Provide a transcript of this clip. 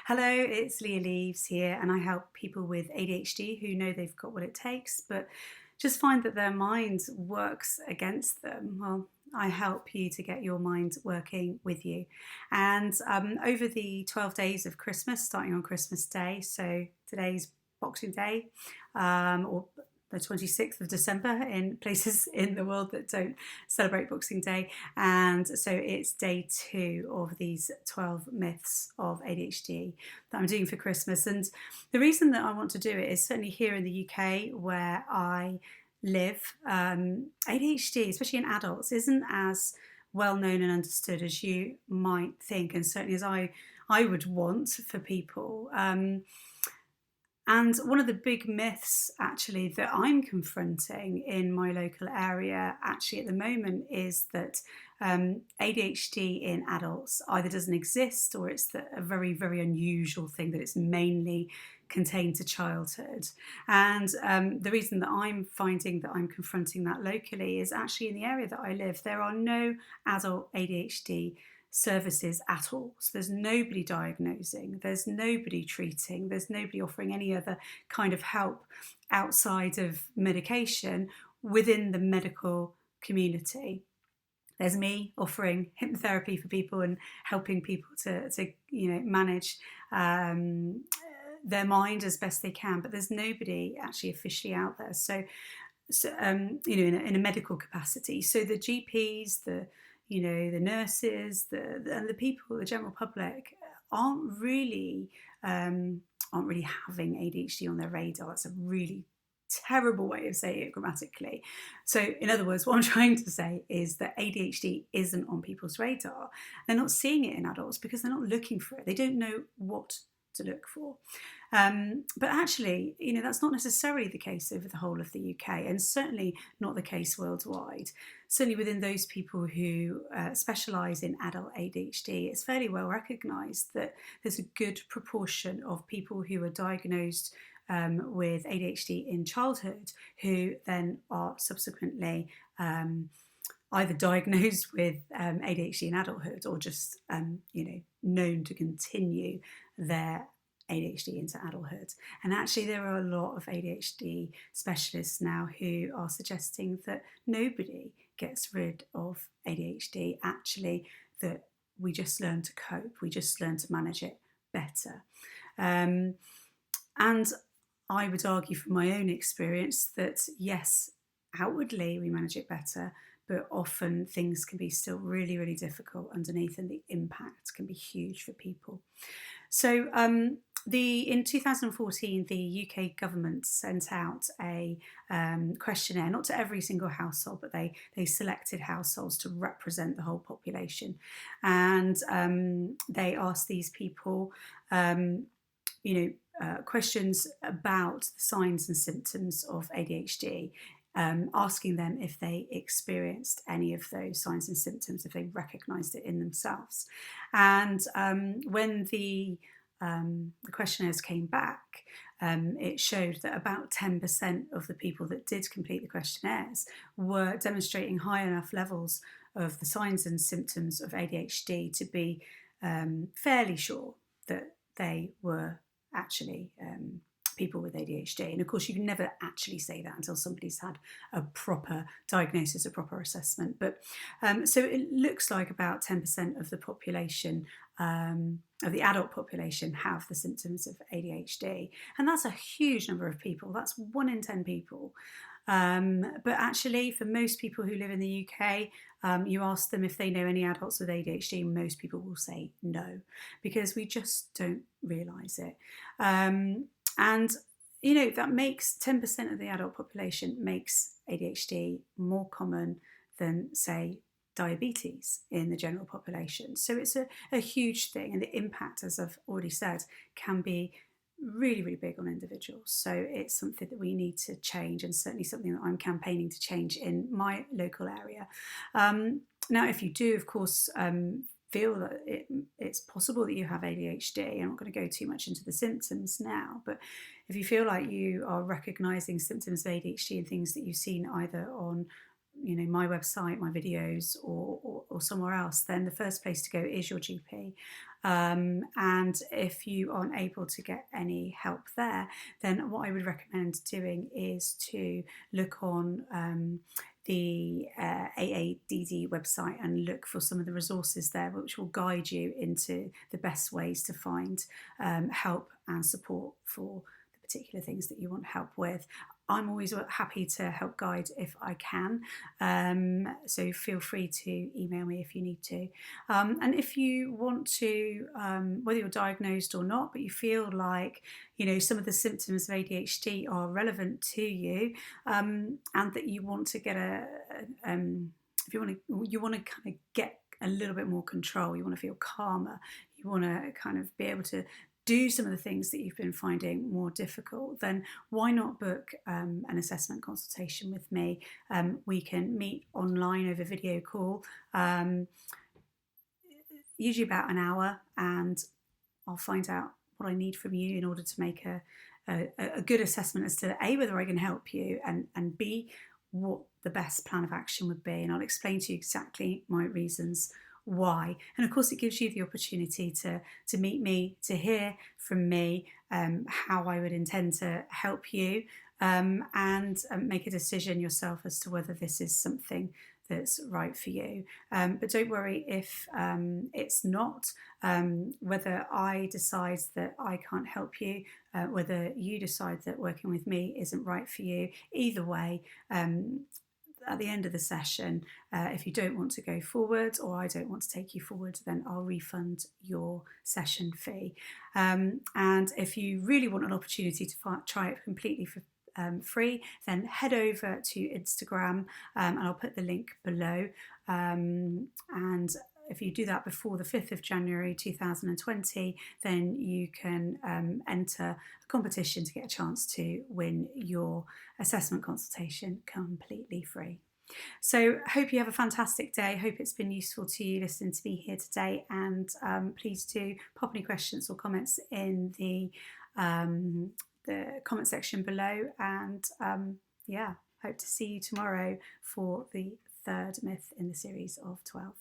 Hello, it's Leah Leaves here, and I help people with ADHD who know they've got what it takes, but just find that their mind works against them. Well, I help you to get your mind working with you. And over the 12 days of Christmas, starting on Christmas Day, so today's Boxing Day, or the 26th of December in places in the world that don't celebrate Boxing Day. And so it's day 2 of these 12 myths of ADHD that I'm doing for Christmas. And the reason that I want to do it is certainly here in the UK where I live, ADHD, especially in adults, isn't as well known and understood as you might think, and certainly as I would want for people. And one of the big myths actually that I'm confronting in my local area actually at the moment is that ADHD in adults either doesn't exist or it's a very, very unusual thing, that it's mainly contained to childhood. And the reason that I'm finding that I'm confronting that locally is actually in the area that I live, there are no adult ADHD services at all. So there's nobody diagnosing, there's nobody treating, there's nobody offering any other kind of help outside of medication within the medical community. There's me offering hypnotherapy for people and helping people to manage their mind as best they can, but there's nobody actually officially out there. So in a medical capacity. So the GPs, the nurses, and the people, the general public, aren't really having ADHD on their radar. It's a really terrible way of saying it grammatically. So, in other words, what I'm trying to say is that ADHD isn't on people's radar. They're not seeing it in adults because they're not looking for it. They don't know what to look for. But actually, that's not necessarily the case over the whole of the UK, and certainly not the case worldwide. Certainly within those people who specialise in adult ADHD, it's fairly well recognised that there's a good proportion of people who are diagnosed with ADHD in childhood who then are subsequently either diagnosed with ADHD in adulthood or just known to continue their ADHD into adulthood. And actually there are a lot of ADHD specialists now who are suggesting that nobody gets rid of ADHD, actually that we just learn to cope, we just learn to manage it better. And I would argue from my own experience that yes, outwardly we manage it better, but often things can be still really, really difficult underneath, and the impact can be huge for people. So in 2014, the UK government sent out a questionnaire, not to every single household, but they selected households to represent the whole population. And they asked these people, questions about the signs and symptoms of ADHD, asking them if they experienced any of those signs and symptoms, if they recognised it in themselves. And when the questionnaires came back, it showed that about 10% of the people that did complete the questionnaires were demonstrating high enough levels of the signs and symptoms of ADHD to be fairly sure that they were actually people with ADHD. And of course, you can never actually say that until somebody's had a proper diagnosis, a proper assessment. But so it looks like about 10% of the population, of the adult population, have the symptoms of ADHD. And that's a huge number of people. That's 1 in 10 people. But actually, for most people who live in the UK, you ask them if they know any adults with ADHD, most people will say no, because we just don't realise it. And that makes 10% of the adult population makes ADHD more common than, say, diabetes in the general population. So it's a huge thing, and the impact, as I've already said, can be really, really big on individuals. So it's something that we need to change, and certainly something that I'm campaigning to change in my local area. Now, if you do, of course, feel that it's possible that you have ADHD, I'm not going to go too much into the symptoms now, but if you feel like you are recognising symptoms of ADHD and things that you've seen either on my website, my videos, or somewhere else, then the first place to go is your GP. And if you aren't able to get any help there, then what I would recommend doing is to look on the AADD website and look for some of the resources there, which will guide you into the best ways to find help and support for the particular things that you want help with. I'm always happy to help guide if I can, so feel free to email me if you need to. And if you want to, whether you're diagnosed or not, but you feel like some of the symptoms of ADHD are relevant to you, and that you want to get if you want to kind of get a little bit more control, you want to feel calmer, you want to kind of be able to do some of the things that you've been finding more difficult, then why not book an assessment consultation with me? We can meet online over video call, usually about an hour, and I'll find out what I need from you in order to make a good assessment as to A, whether I can help you, and B, what the best plan of action would be. And I'll explain to you exactly my reasons why. And of course, it gives you the opportunity to meet me, to hear from me how I would intend to help you, and make a decision yourself as to whether this is something that's right for you. But don't worry if it's not, whether I decide that I can't help you, whether you decide that working with me isn't right for you. Either way, at the end of the session, if you don't want to go forward or I don't want to take you forward, then I'll refund your session fee. And if you really want an opportunity to try it completely for free, then head over to Instagram, and I'll put the link below. And if you do that before the 5th of January 2020, then you can enter a competition to get a chance to win your assessment consultation completely free. So I hope you have a fantastic day. I hope it's been useful to you listening to me here today, and please do pop any questions or comments in the comment section below, and hope to see you tomorrow for the third myth in the series of 12.